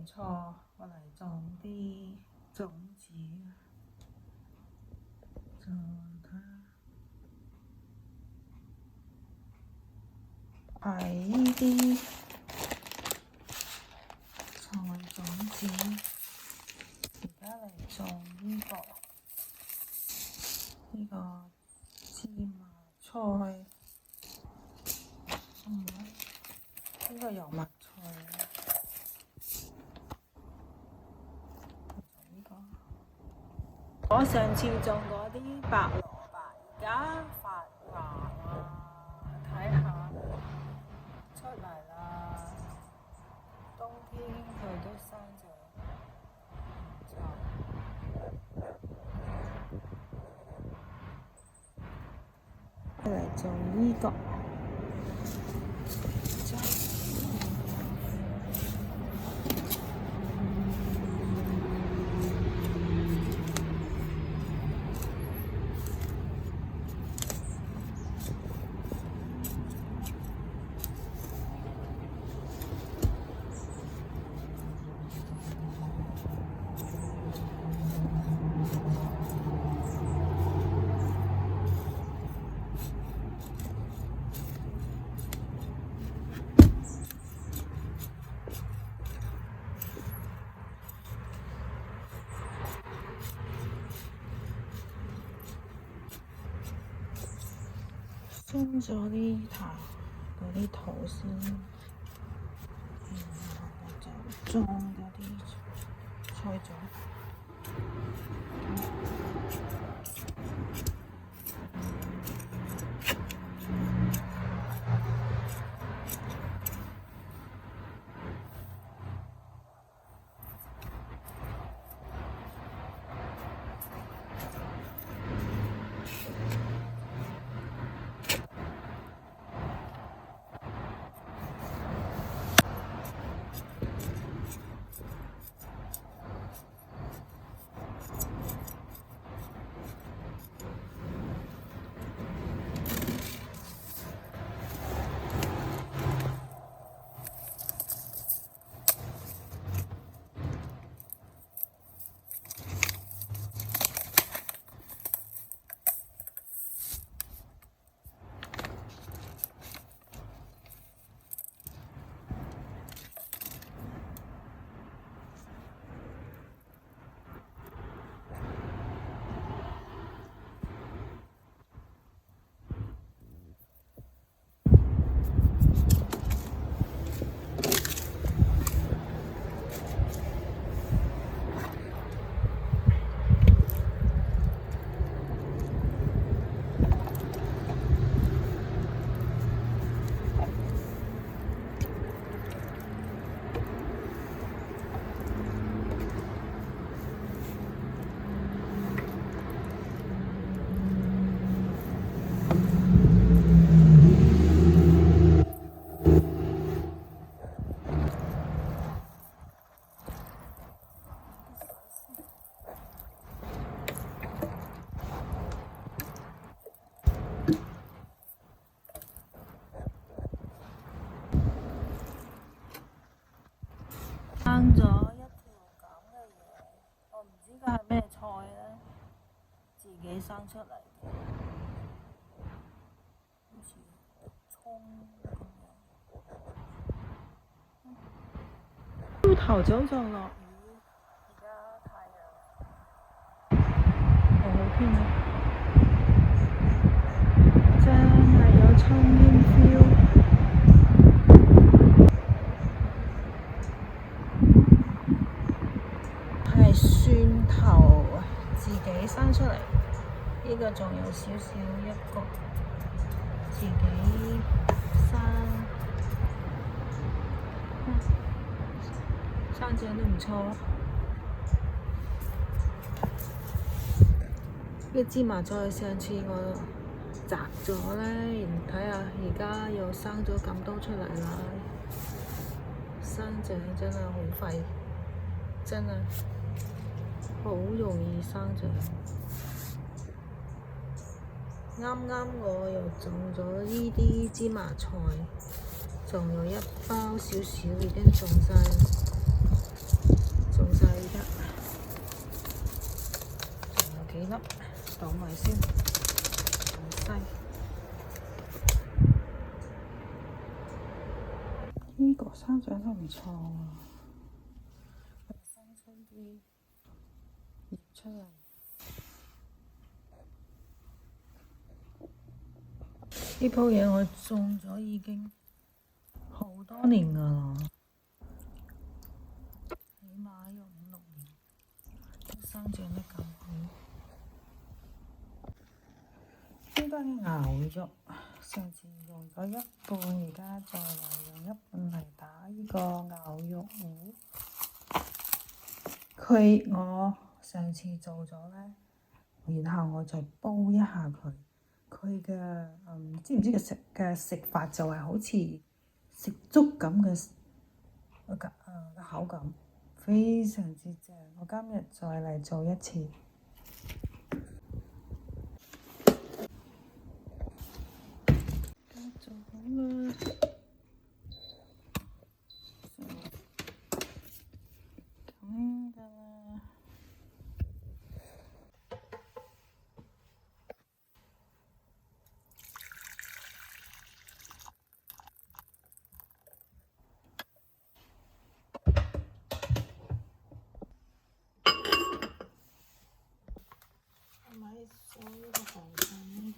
唔錯，我嚟種啲種子，就睇下係呢啲菜種子，而家嚟種呢個芝麻菜，呢個油麥菜啊。我上次種嗰啲白蘿蔔，而家發芽啦，睇下出嚟啦。冬天佢都生咗，嚟種呢個。鬆咗啲嗰啲土先，然後我就種嗰啲菜種。生咗一條咁嘅嘢，我唔知佢係咩菜咧，自己生出嚟嘅，好似葱咁樣。朝頭早就落雨，而家太陽好好天啊！真係有春天 feel。係蒜頭自己生出嚟，呢個仲有少少一個自己生，生長都唔錯。呢芝麻菜上次我摘咗咧，睇下而家又生咗咁多出嚟啦，生長真係好快，真係好容易生長。啱啱我又種咗呢啲芝麻菜，仲有一包少少已經種晒。幾粒，倒埋先，唔細。呢個生長得唔錯啊，生出啲葉出嚟。呢鋪嘢我種咗已經好多年㗎啦，起碼有5、6年，都生長得咁好。呢個牛肉上次用咗一半，而家再嚟用一半嚟打呢個牛肉糊。我上次做咗呢，然後我再煲一下佢。佢嘅知唔知嘅食法就係好似食粥咁嘅口感，非常之正。我今日再嚟做一次。做好啦，咁㗎啦。買咗呢個防塵。